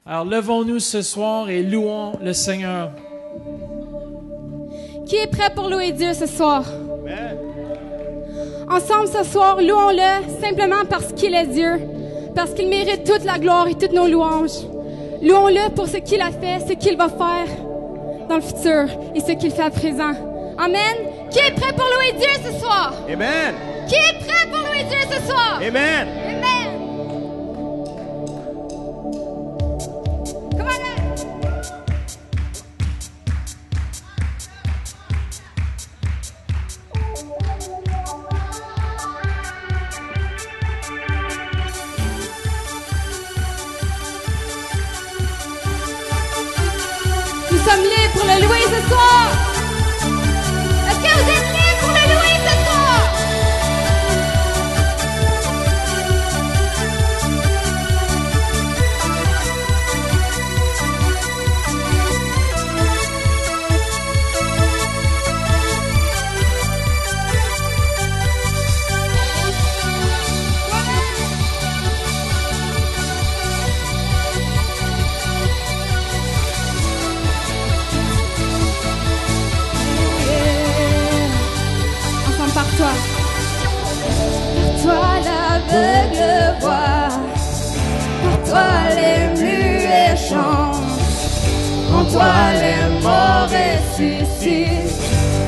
Alors levons-nous ce soir et louons le Seigneur. Qui est prêt pour louer Dieu ce soir? Amen. Ensemble ce soir, louons-le simplement parce qu'il est Dieu, parce qu'il mérite toute la gloire et toutes nos louanges. Louons-le pour ce qu'il a fait, ce qu'il va faire dans le futur et ce qu'il fait à présent. Amen. Qui est prêt pour louer Dieu ce soir? Amen. Qui est prêt pour louer Dieu ce soir? Amen. Amen. Come on. Nous sommes libres pour le louer ce soir. Est-ce que vous êtes libres pour le louer ce soir? Ensemble par toi. Par toi l'aveugle voit, par toi les muets chantent, en toi les morts ressuscitent.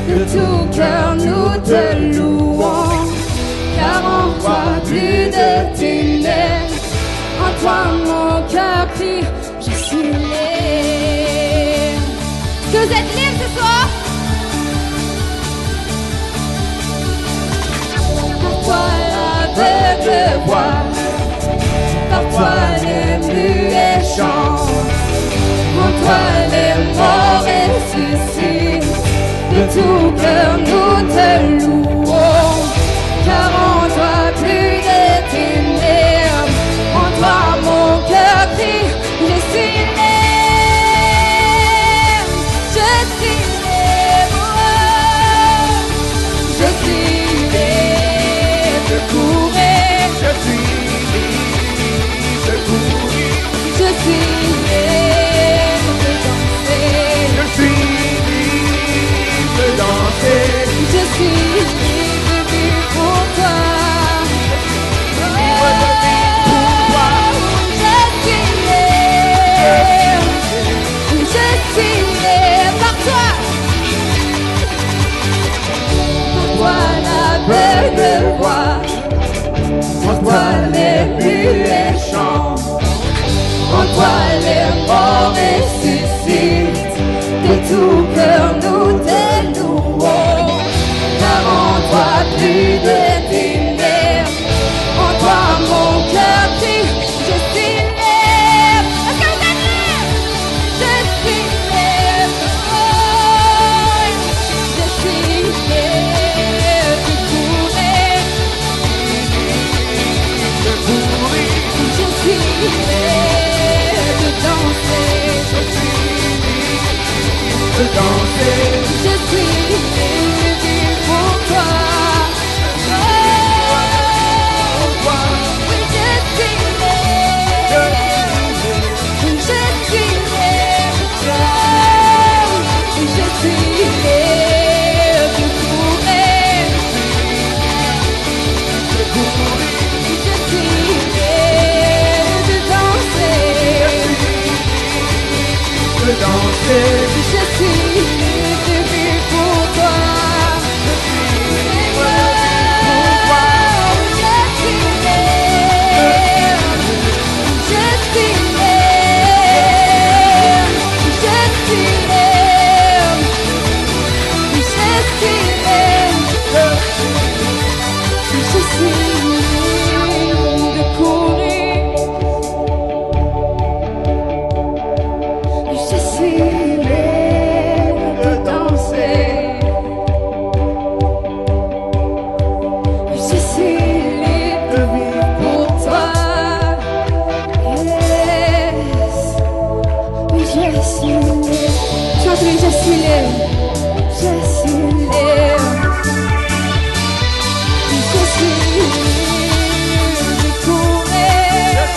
De tout cœur nous te louons, car en toi plus de ténèbres, en toi mon cœur crie, je suis libre. Est-ce que vous êtes libres ce soir? Par toi l'aveugle voit, par toi les muets chantent, en toi les morts ressuscitent. De tout cœur nous te louons, car en toi plus de ténèbres, en toi mon cœur crie, je suis libre, je suis libre, je suis libre de courir, Je suis libre de courir. je suis libre de danser, Je suis libre de danser. je suis libre de vivre pour toi. Libre de vivre pour toi. Je suis libre, je suis libre par toi. Pour toi l'aveugle voit, en toi les muets chantent, en toi les morts ressuscitent. De tout cœur nous te louons, car en toi plus de ténèbres, en toi mon cœur crie, je suis libre. Est-ce que vous êtes libres? Je suis libre, oh, je suis libre de courir, De courir. je suis libre de danser, De danser. je suis libre de vivre pour toi. Oh, oui, je suis libre, je suis libre, je suis libre de courir, je suis libre de danser, De danser. je suis libre de vivre pour toi. Je suis libre, je suis libre, je suis libre, je suis libre, je suis libre de courir, je suis libre de danser, je suis libre de vivre pour toi. Yes, oui, je suis libre. Chante-lui, je suis libre, je suis libre, je suis libre de courir.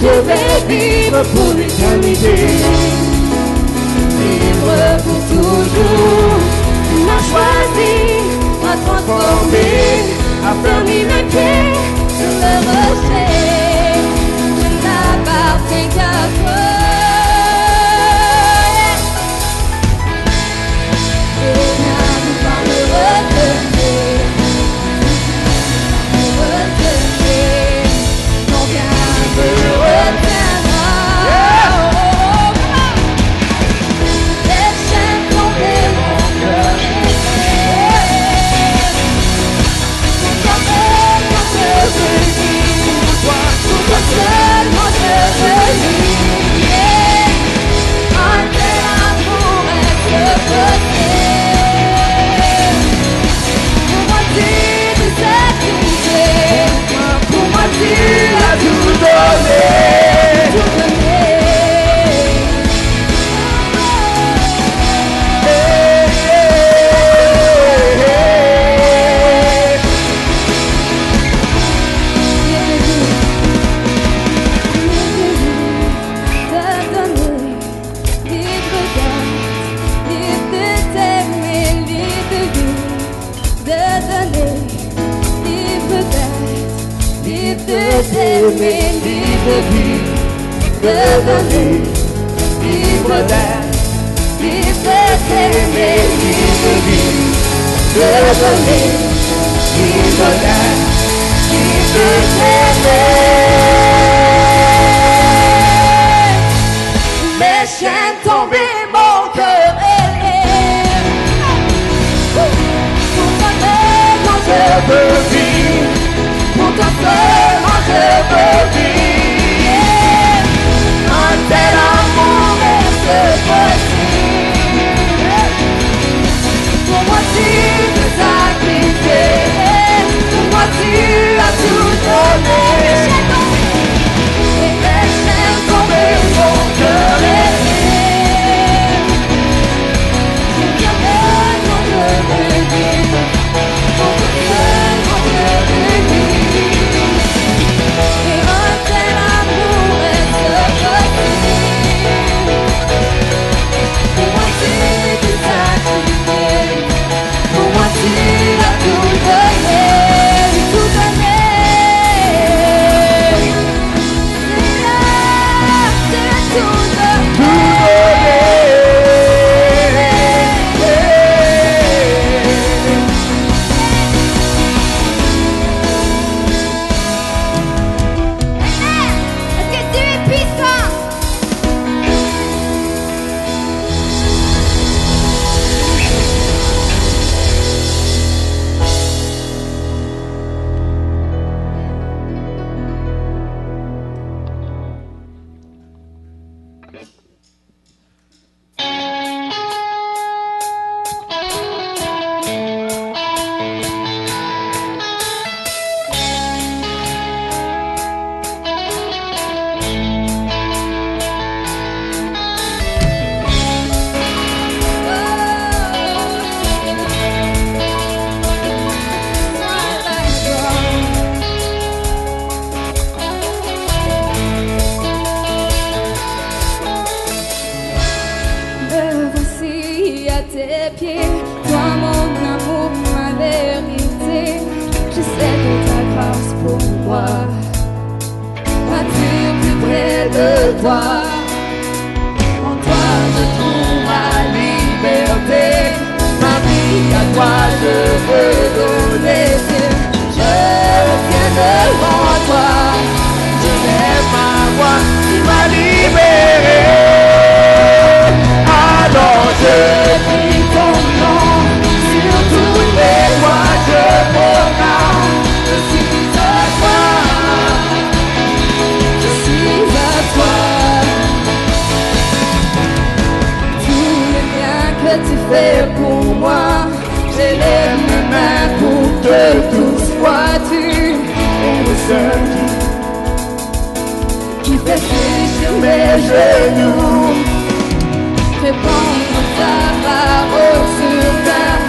je vais vivre pour l'éternité. Vivre pour toujours. Tu m'as choisi, m'as transformé, a faire mis mes pieds sur le rocher. Je n'appartiens qu'à toi. Et rien ne va me retenir. Non, rien ne me retiendra. Les chaînes tombées, mon cœur est pour toi seulement je veux vivre. Pour toi seulement je veux vivre. Un tel amour est possible. Pour moi tu t'es sacrifié. Pour moi tu as tout donné. Tout donné. T'aimer, libre vie, de donner, libre d'être, libre t'aimer, libre vie, de donner, libre d'être, libre t'aimer. Mes chaînes tombées, mon cœur est libre. Pour toi seulement je veux vivre. Pour toi seulement je veux vivre. Un tel amour est possible. Pour moi tu t'es sacrifié. Pour moi tu as tout donné. Et mes chaînes tombées, mon cœur est libre. Pour toi seulement je veux vivre. Pour toi seulement je veux vivre. Et un tel amour est possible. Pour moi tu t'es sacrifié. Pour moi tu as tout donné. Tout donné. C'est tout donné. Est-ce que Dieu est puissant? Me voici à tes pieds, toi mon amour, ma vérité. Je sais que ta grâce pour moi m'attire plus près de toi. En toi je trouve ma liberté. Ma vie à toi je veux donner. Je viens devant toi. Je lève ma voix, tu m'as libéré. Alors je prie ton nom, sur toutes les voies je proclame. Je suis à toi, je suis à toi. Tout le bien que tu fais pour moi, j'élève mes mains pour que tout soit tu. Et le seul qui fait fléchir mes genoux. Répandre ta parole sur terre,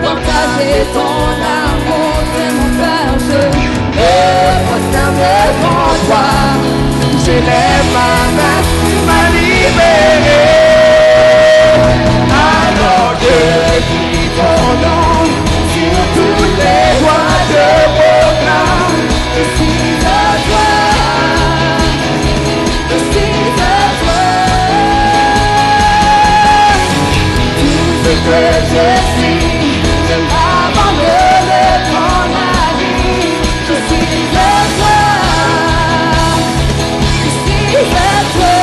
partager ton amour, c'est mon Père, je me prosterne devant toi. j'élève ma main, tu m'as libéré. Alors je crie ton nom, sur toutes les voies je proclame, je suis à toi, je suis à toi. Tout ce que je suis, je m'abandonne dans ma vie, je suis à toi, je suis à toi.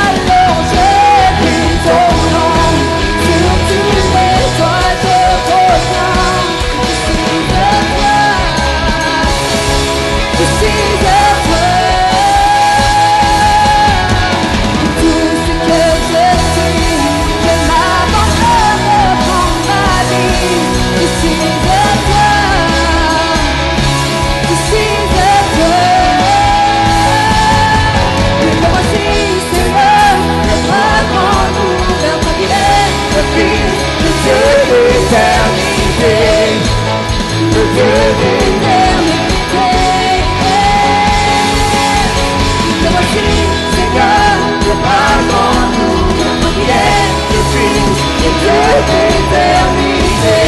Alors je crie ton nom, sur tous les toits je proclame, je suis à toi, je suis à toi. Tout ce que je suis, je m'abandonne dans ma vie, je suis à toi, je suis à toi. Et me voici, Seigneur, les bras grands ouverts, toi qui es le Fils, le Dieu d'éternité, le Dieu d'éternité. Me voici, Seigneur, les bras grands ouverts, toi qui es le Fils, le Dieu d'éternité,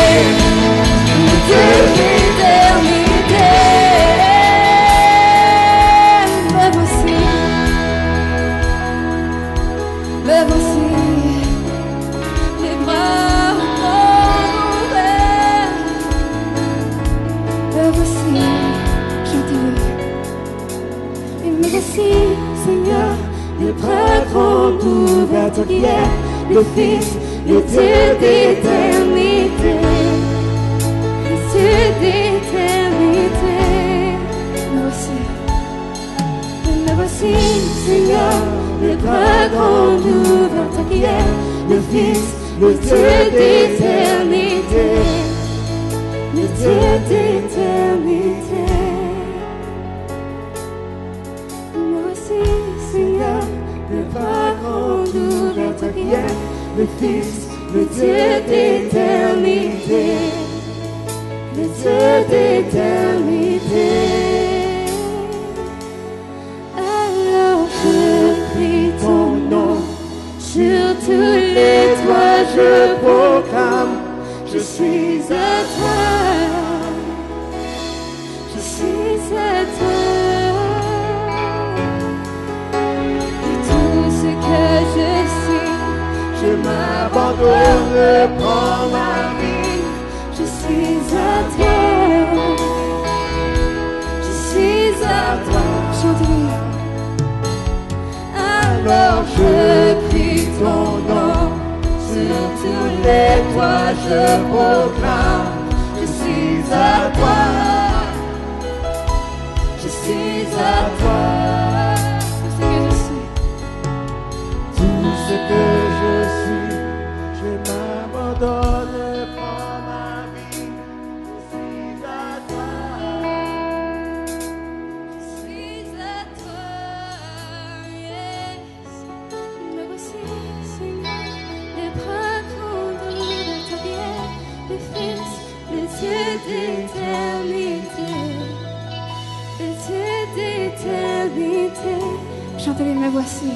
le Dieu d'éternité. Me voici, les bras grands ouverts. Me voici, chantez-le. Et me voici, Seigneur, les bras grands ouverts, toi qui es le Fils, le Dieu d'éternité, le Dieu d'éternité. Me voici, Seigneur, les bras grands ouverts, toi qui es le Fils, le Dieu d'éternité, le Dieu d'éternité. Me voici, Seigneur, les bras grands ouverts, toi qui es le Fils, le Dieu d'éternité, le Dieu d'éternité. Alors je prie ton nom, sur tous les toits je proclame, je suis à toi, je suis à toi. Et tout ce que je suis, je m'abandonne, prends ma vie, je suis à toi, je suis à toi. Chantez-le. Alors je crie ton nom, sur tous les toits je proclame, je suis à toi, je suis à toi. Tout ce que je suis, je m'abandonne, prends ma vie, je suis à toi. Je suis à toi, yes. Me voici, Seigneur, les bras grands ouverts, toi qui es le Fils, le Dieu d'éternité, le Dieu d'éternité. Chantez-les, me voici.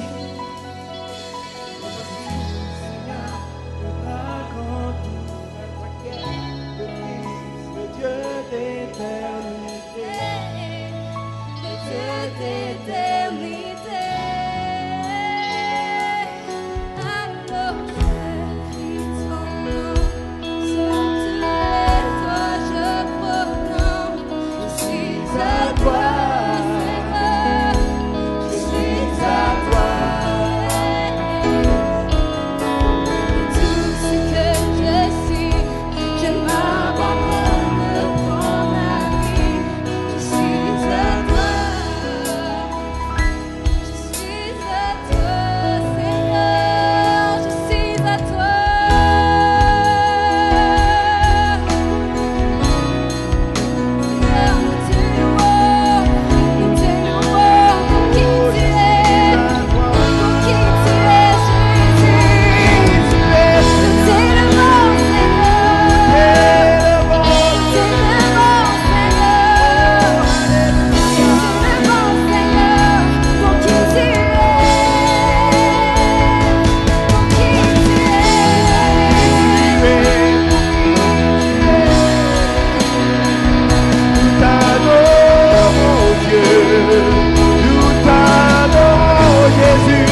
nous t'adorons Jésus.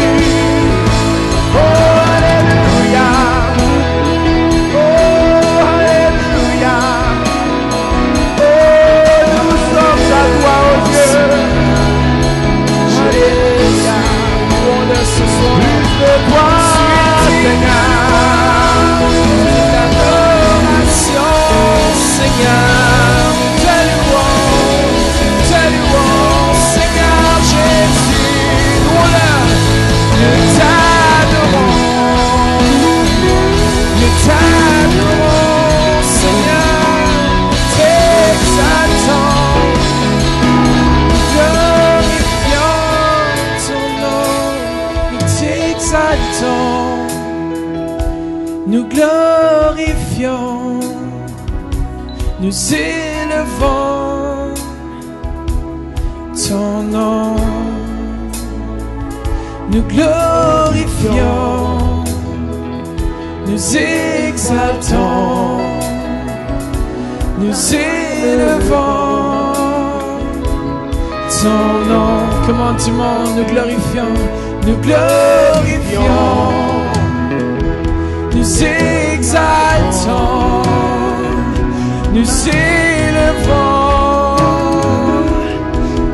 Oh Alléluia, oh Alléluia, oh nous sommes à toi oh Dieu. Alléluia, ce soir. plus de toi Seigneur, L'adoration, Seigneur, te louons, Seigneur Jésus, louons-le, nous t'adorons, Seigneur, t'exaltons, glorifions ton nom, nous t'exaltons. Nous glorifions, nous élevons ton nom. Nous glorifions, nous exaltons, nous élevons ton nom. Comment du monde, nous glorifions, nous glorifions. Nous exaltons, nous élevons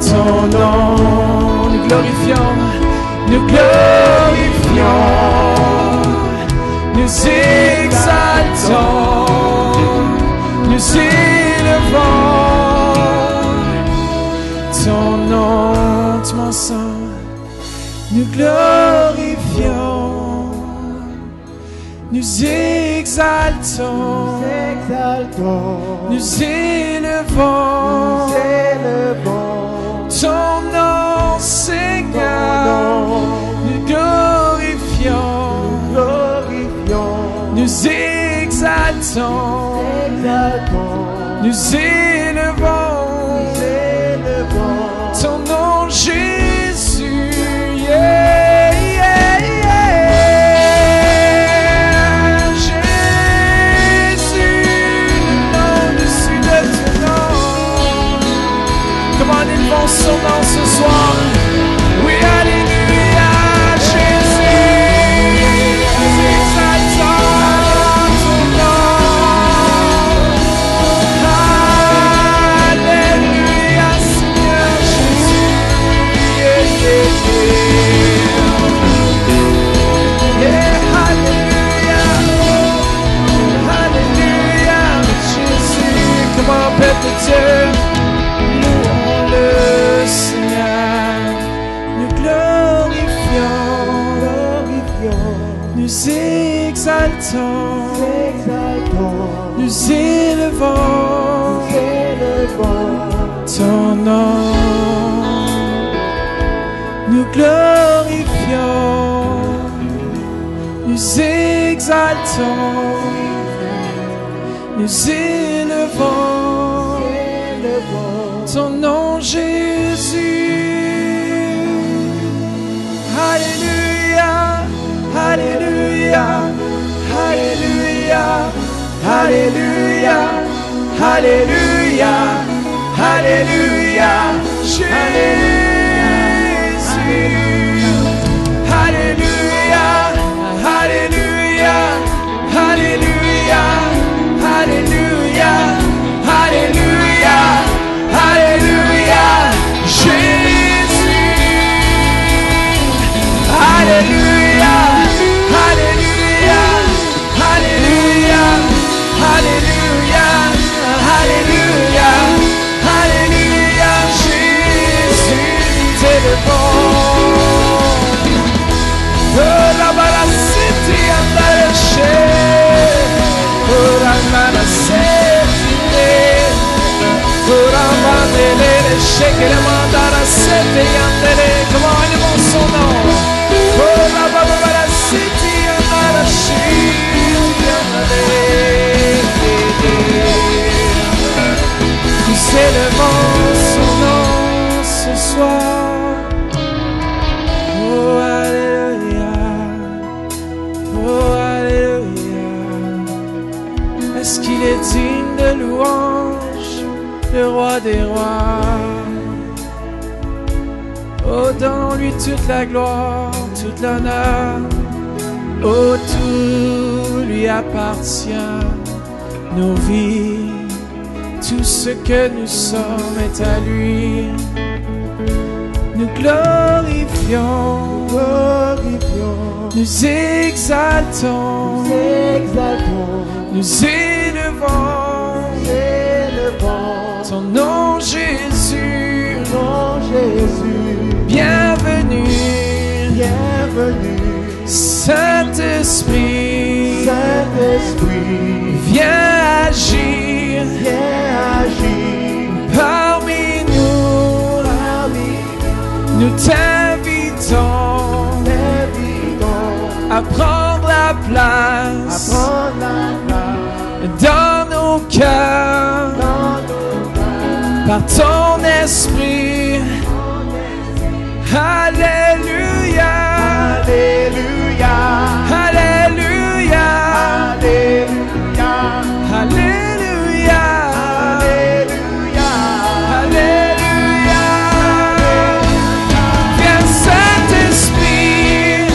ton nom. Nous glorifions, nous glorifions, nous exaltons, nous élevons ton nom. Tu m'en sens, nous glorifions. Nous exaltons, nous élevons, ton nom, Seigneur. Nous glorifions, nous exaltons, nous élevons, ton nom, Jésus. Yeah, yeah, yeah. Comment ils vont son nom ce soir? Oui, alléluia, Jésus, nous exaltons ton nom. Alléluia, Seigneur Jésus. Yeah, yeah, yeah. Yeah, alléluia, alléluia, Jésus. Comment Père de Dieu? Le Seigneur, nous glorifions, nous exaltons, nous élevons ton nom. Nous glorifions, nous exaltons, nous élevons ton nom, Jésus. Alléluia, alléluia, alléluia, alléluia, alléluia, alléluia, Jésus. Alléluia, alléluia, alléluia, alléluia, alléluia. Alléluia, Jésus. Alléluia, alléluia, alléluia, alléluia, alléluia, alléluia, Jésus. T'es le bon. Oh, là-bas, la cité, on a le chien. Oh, là-bas, la cité. Shake it, mandara, sete, yandere. Come on, il bon son nom. Oh, la baba, la city, yandara, shit, yandere. Nous élevons son nom ce soir. Oh, alléluia. Oh, alléluia. Est-ce qu'il est digne de louange? Le roi des rois, Oh, donne-lui toute la gloire, toute l'honneur. Oh, tout lui appartient, nos vies, tout ce que nous sommes est à lui. Nous glorifions, nous exaltons, nous élevons ton nom Jésus, bienvenue, Saint-Esprit, viens agir parmi nous, nous t'invitons à prendre la place dans nos cœurs par ton esprit. Alléluia, Alléluia, Alléluia, Alléluia, Alléluia, Alléluia, Alléluia. Viens Saint-Esprit,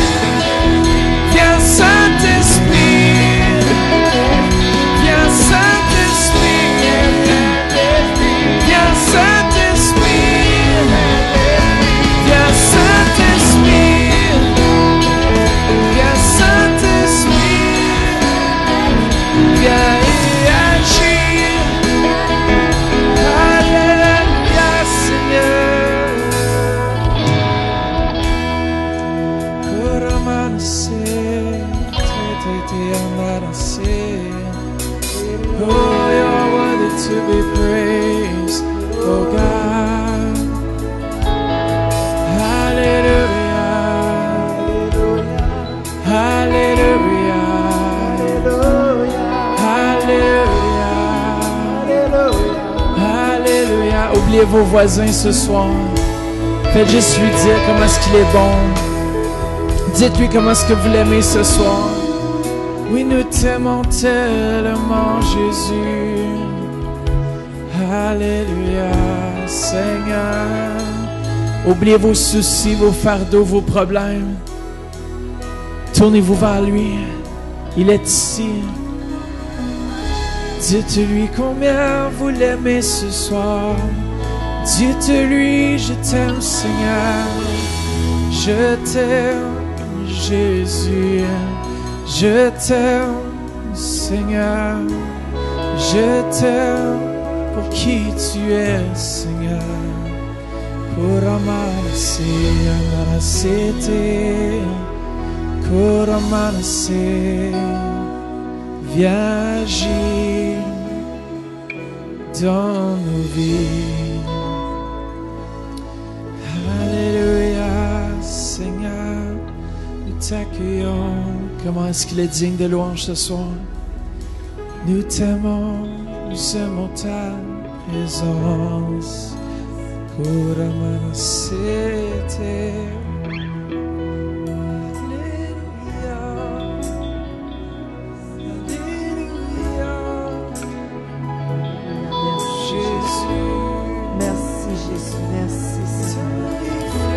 viens Saint-Esprit, viens Saint-Esprit, viens Saint-Esprit, viens Saint-Esprit, viens Saint-Esprit, viens y agir. Alléluia, Seigneur. Kuramanase, te amarase. Oh, you're worthy to be praised, oh God. Hallelujah, Hallelujah, Hallelujah, Alléluia. Oubliez vos voisins ce soir. Faites juste lui dire comment est-ce qu'il est bon. Dites-lui comment est-ce que vous l'aimez ce soir. Oui, nous t'aimons tellement, Jésus. Alléluia, Seigneur. Oubliez vos soucis, vos fardeaux, vos problèmes. Tournez-vous vers lui. Il est ici. Dites-lui combien vous l'aimez ce soir. Dites-lui, je t'aime, Seigneur. Je t'aime, Jésus. Je t'aime, Seigneur. Je t'aime pour qui tu es, Seigneur. Kuramanase, amarasete. Kuramanase. Viens agir dans nos vies. Alléluia, Seigneur, nous t'accueillons. Comment est-ce qu'il est digne de louange ce soir? Nous t'aimons, nous aimons ta présence. Kuramanasete.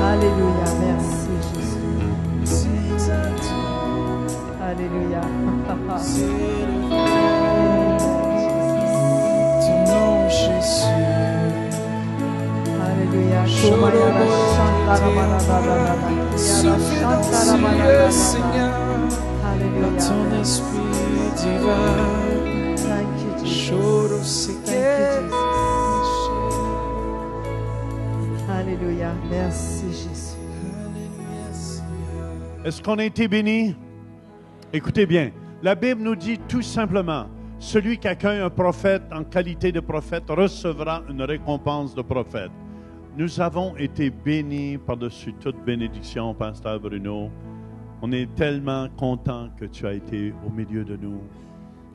Alléluia, merci Jésus. Alléluia. Ton nom, Jésus. Alléluia. Souffle dans nos yeux, Seigneur, par Alléluia. ton esprit divin. Thank you, Jesus. Choro Thank se you, Jesus. Alléluia. Merci Jésus. Est-ce qu'on a été bénis? Écoutez bien, la Bible nous dit tout simplement, celui qui accueille un prophète en qualité de prophète recevra une récompense de prophète. Nous avons été bénis par-dessus toute bénédiction, Pasteur Bruno. On est tellement contents que tu as été au milieu de nous.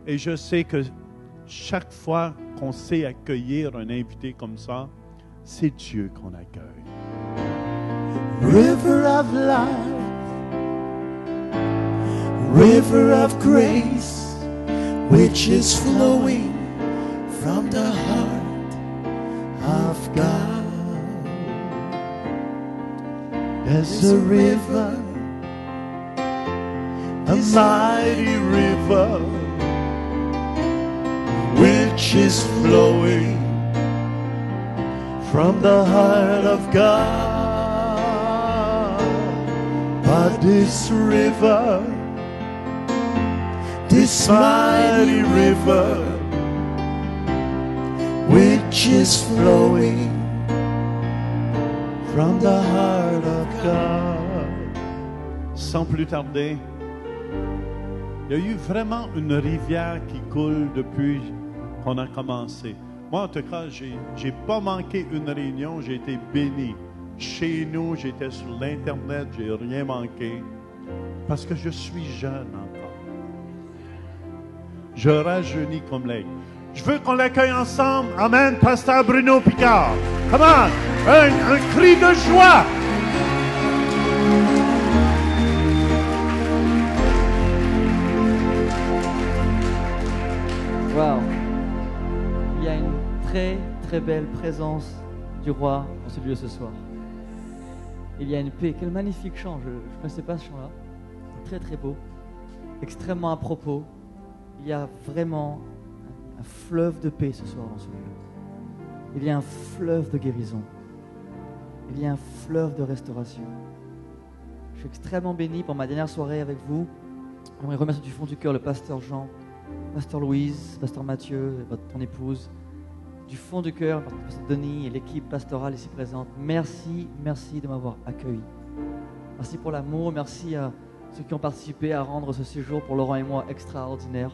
Et je sais que chaque fois qu'on sait accueillir un invité comme ça, c'est Dieu qu'on accueille. River of life, river of grace, which is flowing from the heart of God. There's a river, a mighty river, which is flowing from the heart of God. But this river, this mighty river, which is flowing from the heart of God. Sans plus tarder, il y a eu vraiment une rivière qui coule depuis qu'on a commencé. Moi, en tout cas, j'ai pas manqué une réunion, j'ai été béni. Chez nous, j'étais sur l'Internet, j'ai rien manqué. Parce que je suis jeune encore. Je rajeunis comme l'aigle. Je veux qu'on l'accueille ensemble. Amen, Pasteur Bruno Picard. Come on, un cri de joie. Wow. Il y a une très très belle présence du roi dans ce lieu ce soir. Il y a une paix. Quel magnifique chant. Je ne connaissais pas ce chant-là. Très très beau. Extrêmement à propos. Il y a vraiment un fleuve de paix ce soir dans ce lieu. Il y a un fleuve de guérison. Il y a un fleuve de restauration. Je suis extrêmement béni pour ma dernière soirée avec vous. J'aimerais remercier du fond du cœur le pasteur Jean, pasteur Louise, pasteur Mathieu, ton épouse. Du fond du cœur, pasteur Denis et l'équipe pastorale ici présente. Merci de m'avoir accueilli. Merci pour l'amour, merci à ceux qui ont participé à rendre ce séjour pour Laurent et moi extraordinaire.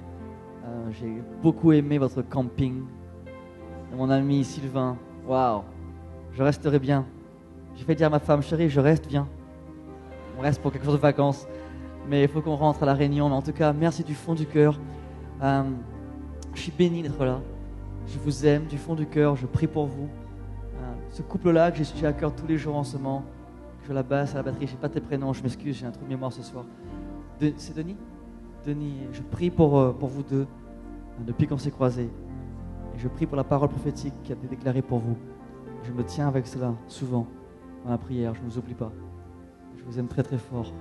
J'ai beaucoup aimé votre camping. Et mon ami Sylvain, waouh, je resterai bien. J'ai fait dire à ma femme, chérie, je reste bien. On reste pour quelque chose de vacances, mais il faut qu'on rentre à la Réunion. Mais en tout cas, merci du fond du cœur. Je suis béni d'être là. Je vous aime du fond du cœur. Je prie pour vous. Ce couple-là que j'ai à cœur tous les jours en ce moment. Je joue à la basse, à la batterie. Je n'ai pas tes prénoms. Je m'excuse, j'ai un trou de mémoire ce soir. C'est Denis ? Denis, je prie pour vous deux depuis qu'on s'est croisés. Et je prie pour la parole prophétique qui a été déclarée pour vous. Je me tiens avec cela souvent dans la prière. Je ne vous oublie pas. Je vous aime très très fort.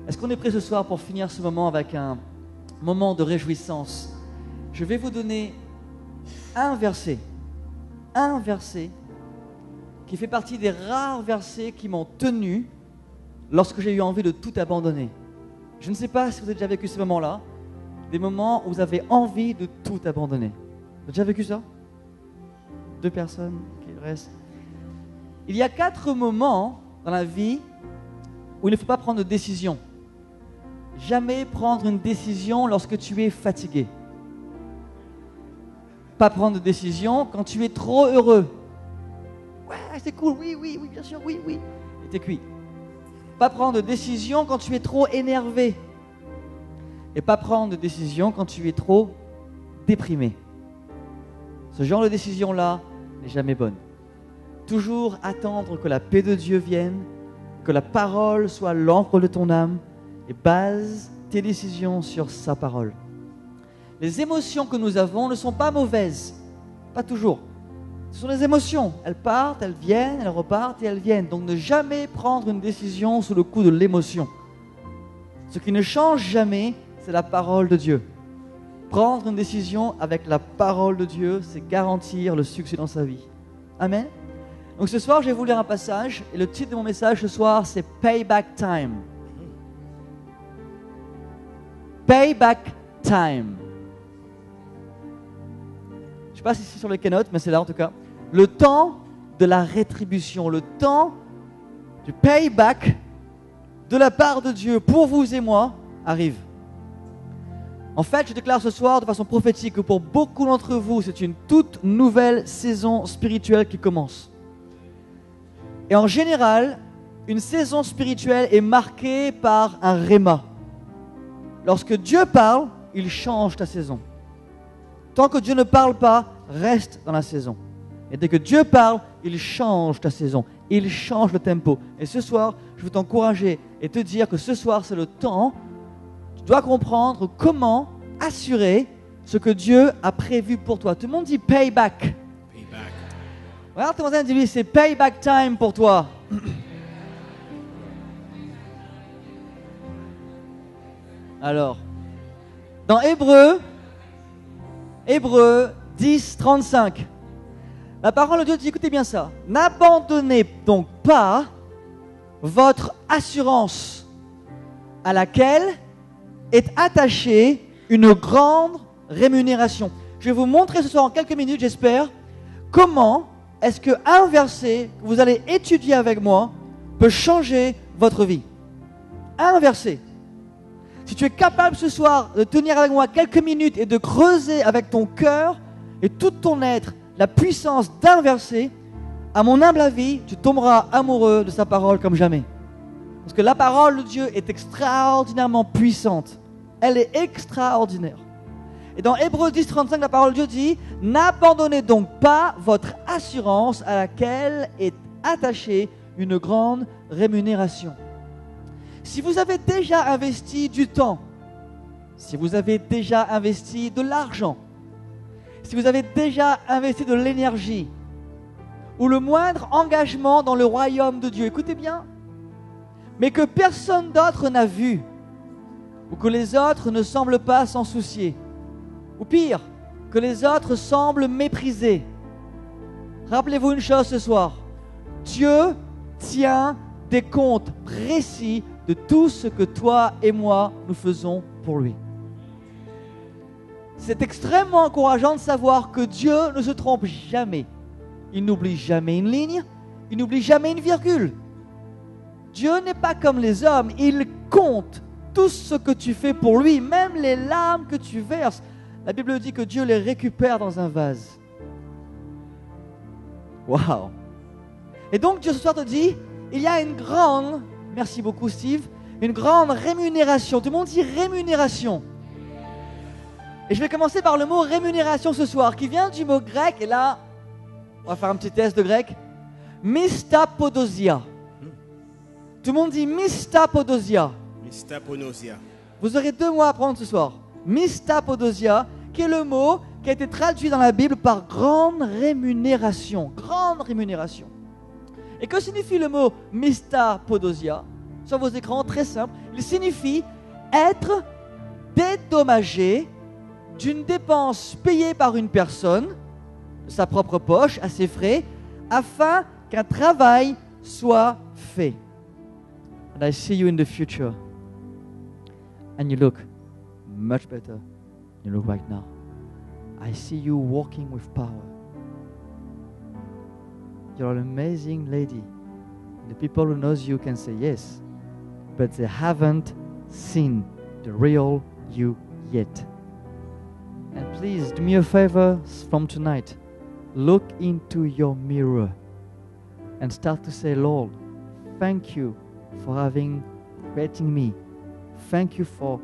Est-ce qu'on est prêt ce soir pour finir ce moment avec un moment de réjouissance? Je vais vous donner un verset qui fait partie des rares versets qui m'ont tenu lorsque j'ai eu envie de tout abandonner. Je ne sais pas si vous avez déjà vécu ce moment-là, des moments où vous avez envie de tout abandonner. Vous avez déjà vécu ça? 2 personnes qui restent. Il y a 4 moments dans la vie où il ne faut pas prendre de décision. Jamais prendre une décision lorsque tu es fatigué. Pas prendre de décision quand tu es trop heureux. Ouais, c'est cool, oui, bien sûr, oui. Et t'es cuit. Pas prendre de décision quand tu es trop énervé. Et pas prendre de décision quand tu es trop déprimé. Ce genre de décision-là n'est jamais bonne. Toujours attendre que la paix de Dieu vienne, que la parole soit l'encre de ton âme et base tes décisions sur sa parole. Les émotions que nous avons ne sont pas mauvaises, pas toujours. Ce sont des émotions, elles partent, elles viennent, elles repartent et elles viennent. Donc ne jamais prendre une décision sous le coup de l'émotion. Ce qui ne change jamais, c'est la parole de Dieu. Prendre une décision avec la parole de Dieu, c'est garantir le succès dans sa vie. Amen. Donc ce soir, je vais vous lire un passage et le titre de mon message ce soir, c'est Payback Time. Payback Time. Je ne sais pas si c'est sur les keynotes, mais c'est là en tout cas. Le temps de la rétribution, le temps du payback de la part de Dieu pour vous et moi arrive. En fait, je déclare ce soir de façon prophétique que pour beaucoup d'entre vous, c'est une toute nouvelle saison spirituelle qui commence. Et en général, une saison spirituelle est marquée par un réma. Lorsque Dieu parle, il change ta saison. Tant que Dieu ne parle pas, reste dans la saison. Et dès que Dieu parle, il change ta saison. Il change le tempo. Et ce soir, je veux t'encourager et te dire que ce soir, c'est le temps. Tu dois comprendre comment assurer ce que Dieu a prévu pour toi. Tout le monde dit payback. Regarde ton voisin, dis-lui, c'est payback time pour toi. Alors, dans Hébreux 10, 35, la parole de Dieu dit, écoutez bien ça, n'abandonnez donc pas votre assurance à laquelle est attachée une grande rémunération. Je vais vous montrer ce soir en quelques minutes, j'espère, comment est-ce qu'un verset que vous allez étudier avec moi peut changer votre vie. Un verset. Si tu es capable ce soir de tenir avec moi quelques minutes et de creuser avec ton cœur et tout ton être la puissance d'un verset, à mon humble avis, tu tomberas amoureux de sa parole comme jamais. Parce que la parole de Dieu est extraordinairement puissante. Elle est extraordinaire. Et dans Hébreux 10, 35, la parole de Dieu dit « N'abandonnez donc pas votre assurance à laquelle est attachée une grande rémunération. » Si vous avez déjà investi du temps, si vous avez déjà investi de l'argent, si vous avez déjà investi de l'énergie, ou le moindre engagement dans le royaume de Dieu, écoutez bien, mais que personne d'autre n'a vu, ou que les autres ne semblent pas s'en soucier, ou pire, que les autres semblent mépriser. Rappelez-vous une chose ce soir, Dieu tient des comptes précis de tout ce que toi et moi nous faisons pour lui. C'est extrêmement encourageant de savoir que Dieu ne se trompe jamais. Il n'oublie jamais une ligne, il n'oublie jamais une virgule. Dieu n'est pas comme les hommes, il compte tout ce que tu fais pour lui, même les larmes que tu verses. La Bible dit que Dieu les récupère dans un vase. Waouh! Et donc Dieu ce soir te dit, il y a une grande, merci beaucoup Steve, une grande rémunération. Tout le monde dit rémunération. Et je vais commencer par le mot rémunération ce soir, qui vient du mot grec, et là, on va faire un petit test de grec. Mistapodosia. Tout le monde dit mistapodosia. Mistaponosia. Vous aurez 2 mots à apprendre ce soir. Mistapodosia, qui est le mot qui a été traduit dans la Bible par grande rémunération. Grande rémunération. Et que signifie le mot mistapodosia? Sur vos écrans, très simple. Il signifie être dédommagé d'une dépense payée par une personne, de sa propre poche, à ses frais, afin qu'un travail soit fait. And I see you in the future. And you look much better than you look right now. I see you walking with power. You're an amazing lady. The people who knows you can say yes, but they haven't seen the real you yet. And please do me a favor from tonight. Look into your mirror and start to say, Lord, thank you for having created me. Thank you for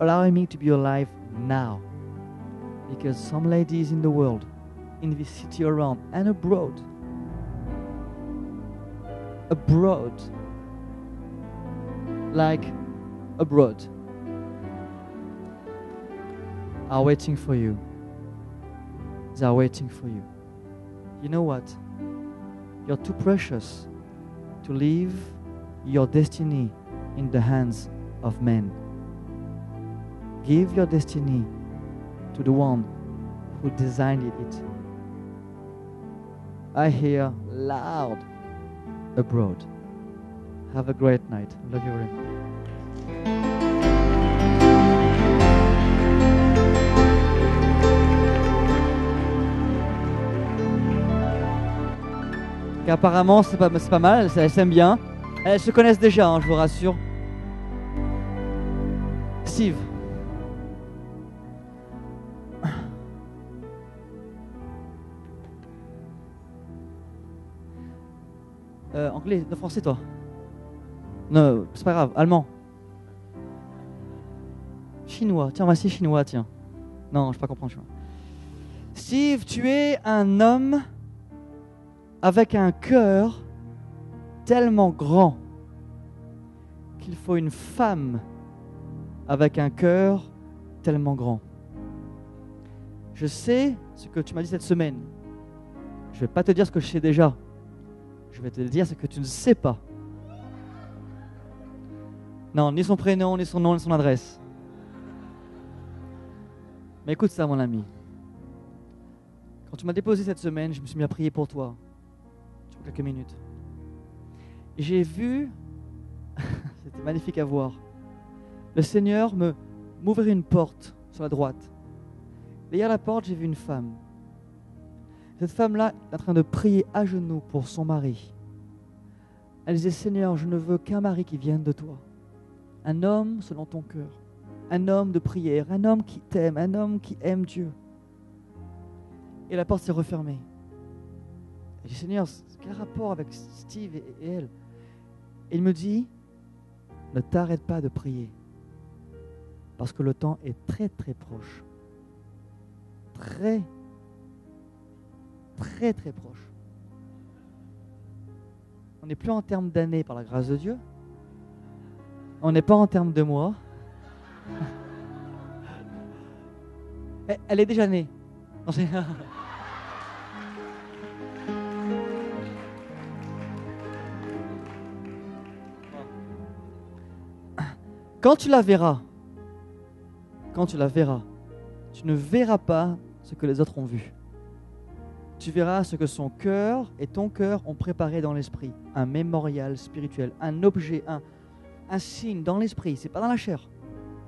allowing me to be alive now. Because some ladies in the world, in this city around and abroad, like abroad, are waiting for you. They are waiting for you. You know what? You're too precious to leave your destiny in the hands of men. Give your destiny to the one who designed it. I hear loud abroad. Have a great night. Love you very much. Apparemment, c'est pas mal, elles s'aiment bien. Elles se connaissent déjà, hein, je vous rassure. Steve. Anglais, non, français toi. Non, c'est pas grave, allemand. Chinois, tiens, on va essayer chinois, tiens. Non, je peux pas comprendre chinois. Steve, tu es un homme avec un cœur tellement grand qu'il faut une femme avec un cœur tellement grand. Je sais ce que tu m'as dit cette semaine. Je ne vais pas te dire ce que je sais déjà. Je vais te dire ce que tu ne sais pas. Non, ni son prénom, ni son nom, ni son adresse. Mais écoute ça, mon ami. Quand tu m'as déposé cette semaine, je me suis mis à prier pour toi. Sur quelques minutes. Et j'ai vu, c'était magnifique à voir, le Seigneur m'ouvrir une porte sur la droite. Derrière la porte, j'ai vu une femme. Cette femme-là est en train de prier à genoux pour son mari. Elle disait, Seigneur, je ne veux qu'un mari qui vienne de toi. Un homme selon ton cœur. Un homme de prière, un homme qui t'aime, un homme qui aime Dieu. Et la porte s'est refermée. Et j'ai dit, Seigneur, quel rapport avec Steve et elle? Et il me dit, ne t'arrête pas de prier. Parce que le temps est très très proche. Très, très très proche. On n'est plus en termes d'années par la grâce de Dieu. On n'est pas en termes de mois. Elle est déjà née. Non, quand tu la verras, tu ne verras pas ce que les autres ont vu. Tu verras ce que son cœur et ton cœur ont préparé dans l'esprit. Un mémorial spirituel, un objet, un signe dans l'esprit, c'est pas dans la chair.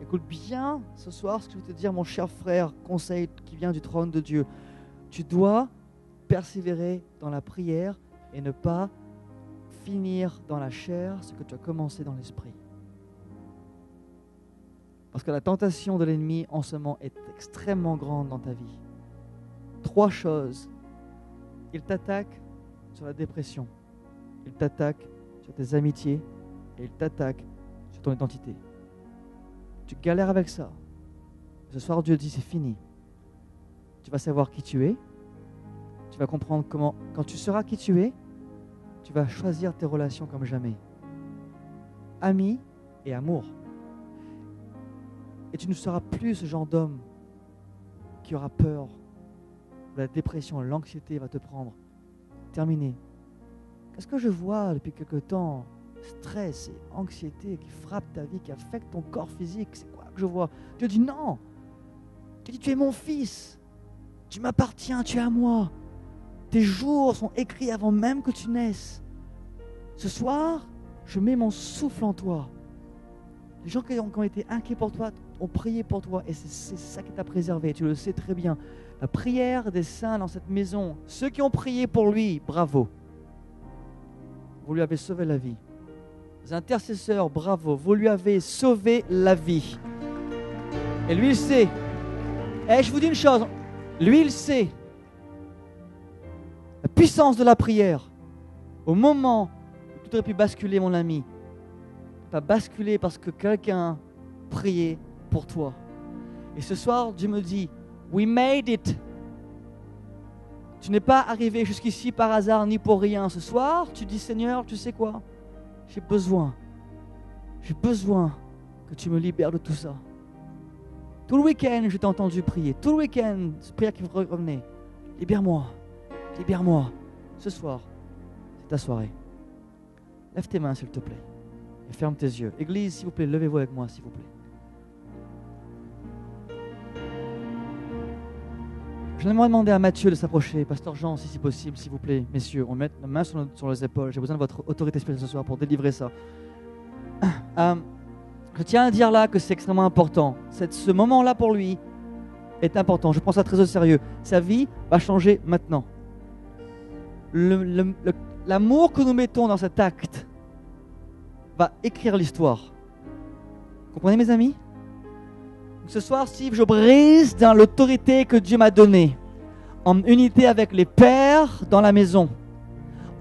Écoute bien ce soir ce que je veux te dire, mon cher frère, conseil qui vient du trône de Dieu. Tu dois persévérer dans la prière et ne pas finir dans la chair ce que tu as commencé dans l'esprit. Parce que la tentation de l'ennemi en ce moment est extrêmement grande dans ta vie. 3 choses. Il t'attaque sur la dépression. Il t'attaque sur tes amitiés. Et il t'attaque sur ton identité. Tu galères avec ça. Ce soir, Dieu dit, c'est fini. Tu vas savoir qui tu es. Tu vas comprendre comment, quand tu sauras qui tu es, tu vas choisir tes relations comme jamais. Amis et amour. Et tu ne seras plus ce genre d'homme qui aura peur. La dépression, l'anxiété va te prendre. Terminé. Qu'est-ce que je vois depuis quelque temps? Stress et anxiété qui frappent ta vie, qui affectent ton corps physique. C'est quoi que je vois? Dieu dit non. Dieu dit, tu es mon fils. Tu m'appartiens, tu es à moi. Tes jours sont écrits avant même que tu naisses. Ce soir, je mets mon souffle en toi. Les gens qui ont été inquiets pour toi ont prié pour toi et c'est ça qui t'a préservé. Tu le sais très bien. La prière des saints dans cette maison, ceux qui ont prié pour lui, bravo. Vous lui avez sauvé la vie. Les intercesseurs, bravo. Vous lui avez sauvé la vie. Et lui, il sait. Et je vous dis une chose. Lui, il sait. La puissance de la prière. Au moment où tout aurait pu basculer, mon ami, tu as basculé parce que quelqu'un priait pour toi. Et ce soir, Dieu me dit, we made it. Tu n'es pas arrivé jusqu'ici par hasard ni pour rien. Ce soir, tu dis, Seigneur, tu sais quoi? J'ai besoin que tu me libères de tout ça. Tout le week-end, je t'ai entendu prier. Tout le week-end, cette prière qui revenait. Libère-moi. Ce soir, c'est ta soirée. Lève tes mains, s'il te plaît. Et ferme tes yeux. Église, s'il vous plaît, levez-vous avec moi, s'il vous plaît. Je vais demander à Mathieu de s'approcher. Pasteur Jean, si c'est possible, s'il vous plaît. Messieurs, on met la main sur les épaules. J'ai besoin de votre autorité spirituelle ce soir pour délivrer ça. Je tiens à dire là que c'est extrêmement important. Ce moment-là pour lui est important. Je prends ça très au sérieux. Sa vie va changer maintenant. L'amour que nous mettons dans cet acte va écrire l'histoire. Vous comprenez, mes amis? Ce soir, Steve, je brise dans l'autorité que Dieu m'a donnée, en unité avec les pères dans la maison,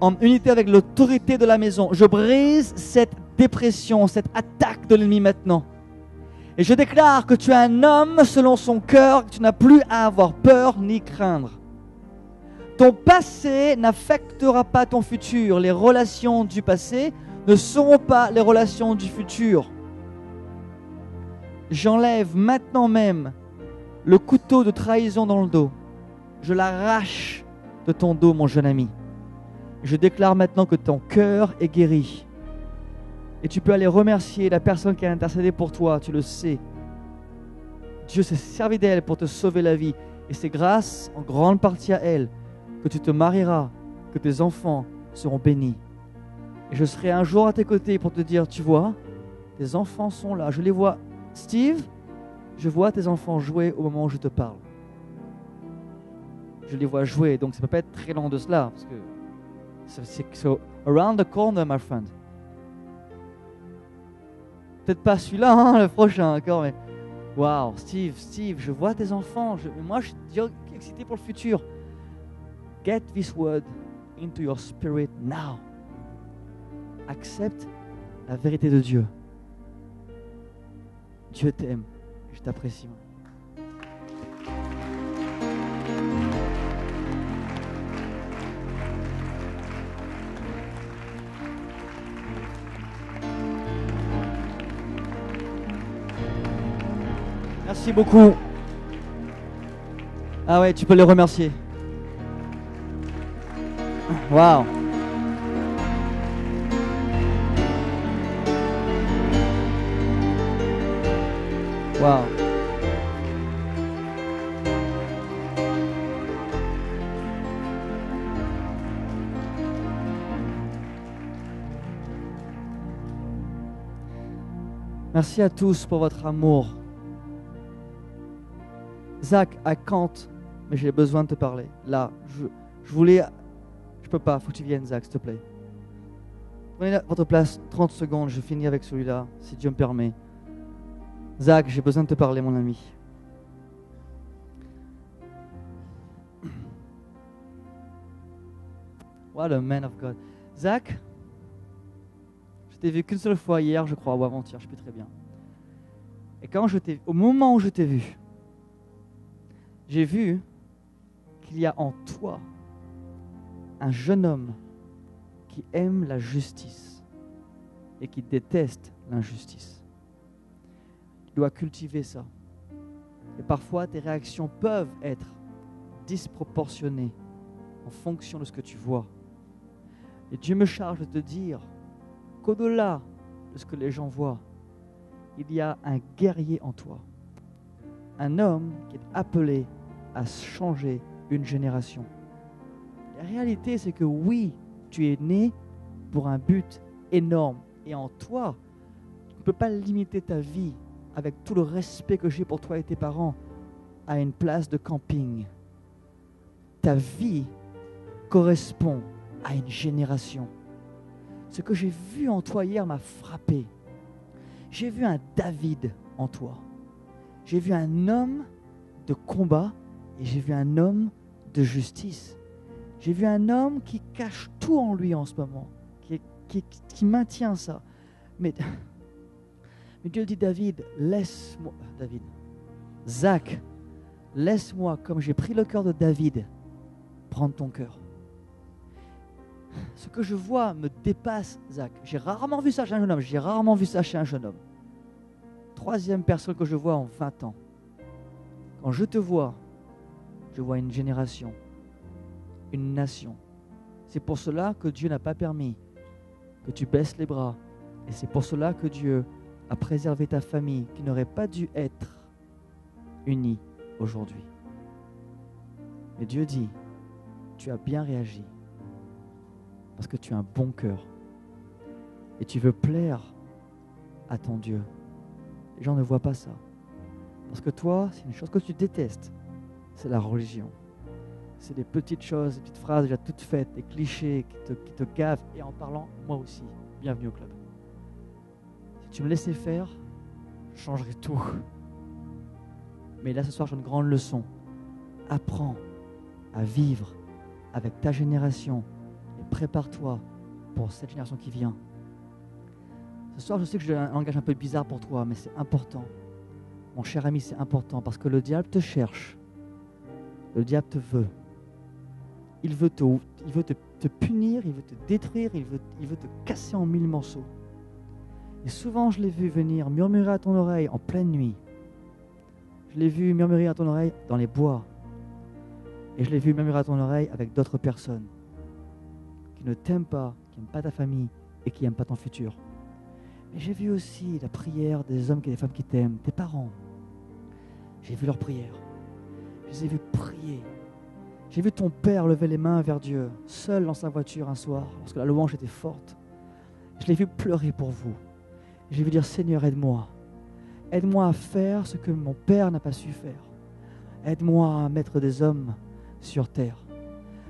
en unité avec l'autorité de la maison. Je brise cette dépression, cette attaque de l'ennemi maintenant. Et je déclare que tu es un homme selon son cœur, que tu n'as plus à avoir peur ni craindre. Ton passé n'affectera pas ton futur. Les relations du passé ne seront pas les relations du futur. J'enlève maintenant même le couteau de trahison dans le dos. Je l'arrache de ton dos, mon jeune ami. Je déclare maintenant que ton cœur est guéri. Et tu peux aller remercier la personne qui a intercédé pour toi, tu le sais. Dieu s'est servi d'elle pour te sauver la vie. Et c'est grâce, en grande partie à elle, que tu te marieras, que tes enfants seront bénis. Et je serai un jour à tes côtés pour te dire, tu vois, tes enfants sont là. Je les vois. Steve, je vois tes enfants jouer au moment où je te parle. Je les vois jouer, donc ça ne peut pas être très loin de cela, parce que c'est around the corner, my friend. Peut-être pas celui-là, hein, le prochain, d'accord, mais wow, Steve, je vois tes enfants. Moi, je suis excité pour le futur. Get this word into your spirit now. Accepte la vérité de Dieu. Dieu t'aime. Je t'apprécie. Merci beaucoup. Ah ouais, tu peux les remercier. Waouh. Waouh. Merci à tous pour votre amour. Zach, I can't, mais j'ai besoin de te parler. Là, je peux pas, faut que tu viennes, Zach, s'il te plaît. Prenez votre place, 30 secondes, je finis avec celui-là, si Dieu me permet. Zach, j'ai besoin de te parler, mon ami. What a man of God. Zach, je t'ai vu qu'une seule fois hier, je crois, ou avant-hier, je ne sais plus très bien. Et au moment où je t'ai vu, j'ai vu qu'il y a en toi un jeune homme qui aime la justice et qui déteste l'injustice. Tu dois cultiver ça. Et parfois, tes réactions peuvent être disproportionnées en fonction de ce que tu vois. Et Dieu me charge de te dire qu'au-delà de ce que les gens voient, il y a un guerrier en toi. Un homme qui est appelé à changer une génération. La réalité, c'est que oui, tu es né pour un but énorme. Et en toi, tu ne peux pas limiter ta vie, avec tout le respect que j'ai pour toi et tes parents, à une place de camping. Ta vie correspond à une génération. Ce que j'ai vu en toi hier m'a frappé. J'ai vu un David en toi. J'ai vu un homme de combat et j'ai vu un homme de justice. J'ai vu un homme qui cache tout en lui en ce moment, qui maintient ça. Mais Dieu dit, Zach, laisse-moi, comme j'ai pris le cœur de David, prendre ton cœur. Ce que je vois me dépasse, Zach. J'ai rarement vu ça chez un jeune homme. Troisième personne que je vois en 20 ans. Quand je te vois, je vois une génération, une nation. C'est pour cela que Dieu n'a pas permis que tu baisses les bras. Et c'est pour cela que Dieu a préservé ta famille qui n'aurait pas dû être unie aujourd'hui. Mais Dieu dit, tu as bien réagi parce que tu as un bon cœur et tu veux plaire à ton Dieu. Les gens ne voient pas ça. Parce que toi, c'est une chose que tu détestes, c'est la religion. C'est des petites choses, des petites phrases déjà toutes faites, des clichés qui te gavent. Et en parlant, moi aussi, bienvenue au club. Si tu me laissais faire, je changerais tout. Mais là, ce soir, j'ai une grande leçon. Apprends à vivre avec ta génération et prépare-toi pour cette génération qui vient. Ce soir, je sais que j'ai un langage un peu bizarre pour toi, mais c'est important. Mon cher ami, c'est important parce que le diable te cherche. Le diable te veut. Il veut te punir, il veut te détruire, il veut te casser en 1000 morceaux. Et souvent, je l'ai vu venir murmurer à ton oreille en pleine nuit. Je l'ai vu murmurer à ton oreille dans les bois. Et je l'ai vu murmurer à ton oreille avec d'autres personnes qui ne t'aiment pas, qui n'aiment pas ta famille et qui n'aiment pas ton futur. Mais j'ai vu aussi la prière des hommes et des femmes qui t'aiment, tes parents. J'ai vu leurs prières. Je les ai vus prier. J'ai vu ton père lever les mains vers Dieu, seul dans sa voiture un soir, lorsque la louange était forte. Je l'ai vu pleurer pour vous. Je l'ai vu dire, Seigneur, aide-moi. Aide-moi à faire ce que mon père n'a pas su faire. Aide-moi à mettre des hommes sur terre.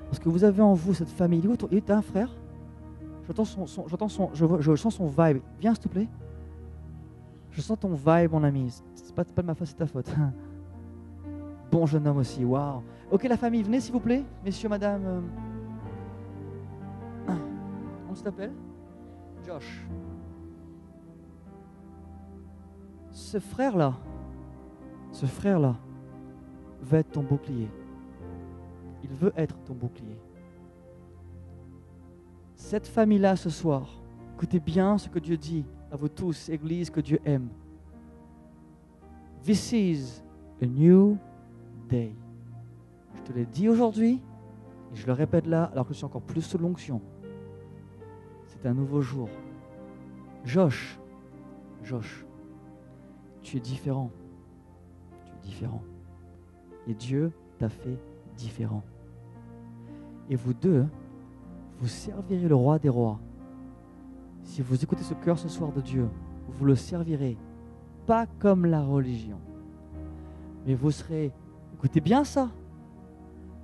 Parce que vous avez en vous cette famille. Il est un frère. Je sens son vibe. Viens, s'il te plaît. Je sens ton vibe, mon ami. C'est pas de ma faute, c'est ta faute. Bon jeune homme aussi, waouh. Ok, la famille, venez s'il vous plaît. Messieurs, madame. On s'appelle Josh. Ce frère-là veut être ton bouclier. Il veut être ton bouclier. Cette famille-là, ce soir, écoutez bien ce que Dieu dit à vous tous, Église que Dieu aime. This is a new day. Je te l'ai dit aujourd'hui, et je le répète là, alors que je suis encore plus sous l'onction. C'est un nouveau jour. Josh, tu es différent. Tu es différent. Et Dieu t'a fait différent. Et vous deux, vous servirez le roi des rois. Si vous écoutez ce cœur ce soir de Dieu, vous le servirez pas comme la religion. Mais vous serez, écoutez bien ça.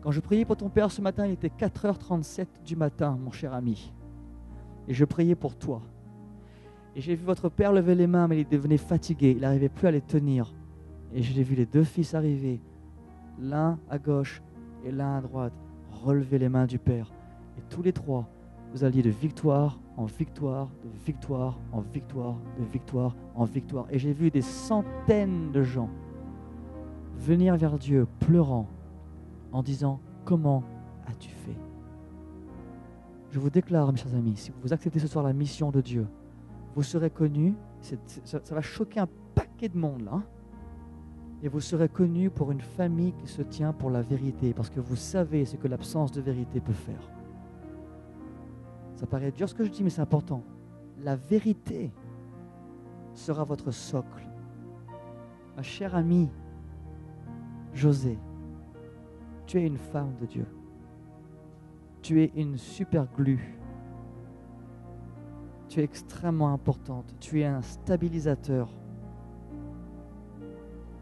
Quand je priais pour ton père ce matin, il était 4h37 du matin, mon cher ami. Et je priais pour toi. Et j'ai vu votre père lever les mains, mais il devenait fatigué. Il n'arrivait plus à les tenir. Et je l'ai vu les deux fils arriver, l'un à gauche et l'un à droite, relever les mains du père. Et tous les trois, vous alliez de victoire en victoire, de victoire en victoire, de victoire en victoire. Et j'ai vu des centaines de gens venir vers Dieu pleurant en disant « Comment as-tu fait ?» Je vous déclare, mes chers amis, si vous acceptez ce soir la mission de Dieu, vous serez connus, ça va choquer un paquet de monde là, et vous serez connus pour une famille qui se tient pour la vérité, parce que vous savez ce que l'absence de vérité peut faire. Ça paraît dur ce que je dis, mais c'est important. La vérité sera votre socle. Ma chère amie, José, tu es une femme de Dieu. Tu es une super glue. Tu es extrêmement importante. Tu es un stabilisateur.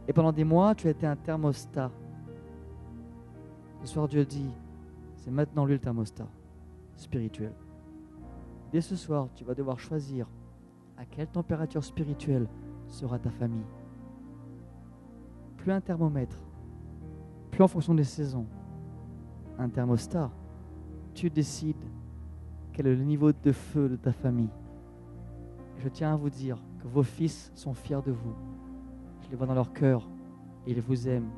Et pendant des mois, tu as été un thermostat. Ce soir, Dieu dit, c'est maintenant lui le thermostat spirituel. Dès ce soir, tu vas devoir choisir à quelle température spirituelle sera ta famille. Plus un thermomètre, plus en fonction des saisons. Un thermostat, tu décides quel est le niveau de feu de ta famille. Je tiens à vous dire que vos fils sont fiers de vous. Je les vois dans leur cœur et ils vous aiment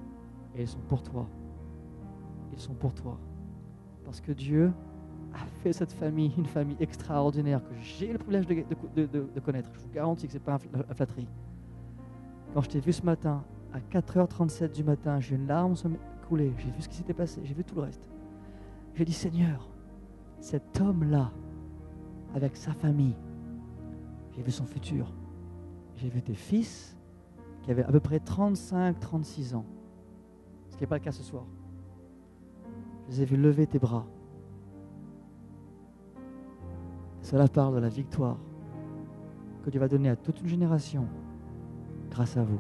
et ils sont pour toi. Ils sont pour toi. Parce que Dieu a fait cette famille une famille extraordinaire que j'ai le privilège de connaître. Je vous garantis que ce n'est pas la flatterie. Quand je t'ai vu ce matin, à 4h37 du matin, j'ai une larme coulée. J'ai vu ce qui s'était passé, j'ai vu tout le reste. J'ai dit, Seigneur, cet homme-là, avec sa famille, j'ai vu son futur. J'ai vu tes fils qui avaient à peu près 35-36 ans. Ce qui n'est pas le cas ce soir. Je les ai vus lever tes bras. Cela parle de la victoire que Dieu va donner à toute une génération grâce à vous.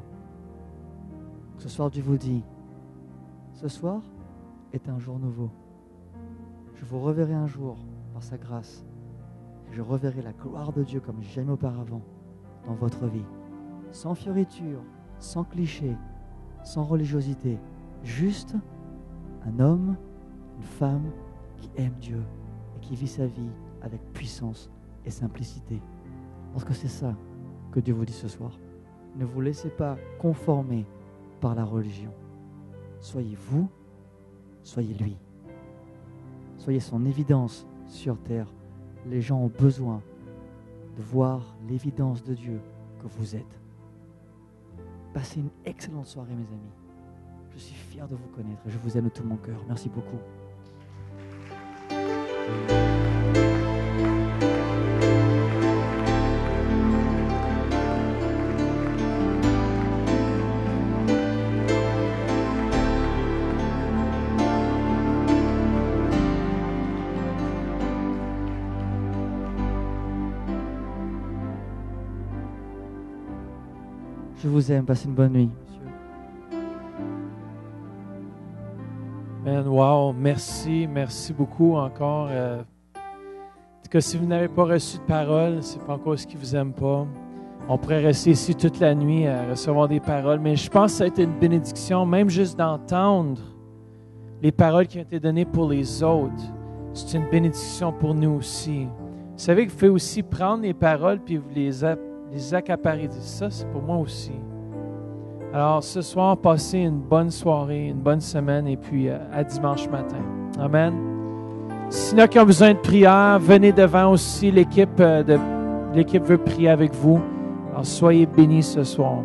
Ce soir, Dieu vous dit, ce soir est un jour nouveau. Je vous reverrai un jour par sa grâce. Et je reverrai la gloire de Dieu comme jamais auparavant dans votre vie. Sans fioriture, sans cliché, sans religiosité. Juste un homme, une femme qui aime Dieu et qui vit sa vie avec puissance et simplicité. Parce que c'est ça que Dieu vous dit ce soir. Ne vous laissez pas conformer par la religion. Soyez vous, soyez lui. Soyez son évidence sur terre. Les gens ont besoin de voir l'évidence de Dieu que vous êtes. Passez une excellente soirée, mes amis. Je suis fier de vous connaître et je vous aime de tout mon cœur. Merci beaucoup. Je vous aime. Passez une bonne nuit. Man, wow, merci beaucoup encore. En tout cas, si vous n'avez pas reçu de parole, c'est pas encore ce qui vous aime pas. On pourrait rester ici toute la nuit à recevoir des paroles, mais je pense que ça a été une bénédiction, même juste d'entendre les paroles qui ont été données pour les autres. C'est une bénédiction pour nous aussi. Vous savez que vous pouvez aussi prendre les paroles puis vous les accaparer. Ça, c'est pour moi aussi. Alors, ce soir, passez une bonne soirée, une bonne semaine, et puis à dimanche matin. Amen. S'il y en a qui ont besoin de prière, venez devant aussi. L'équipe veut prier avec vous. Alors, soyez bénis ce soir.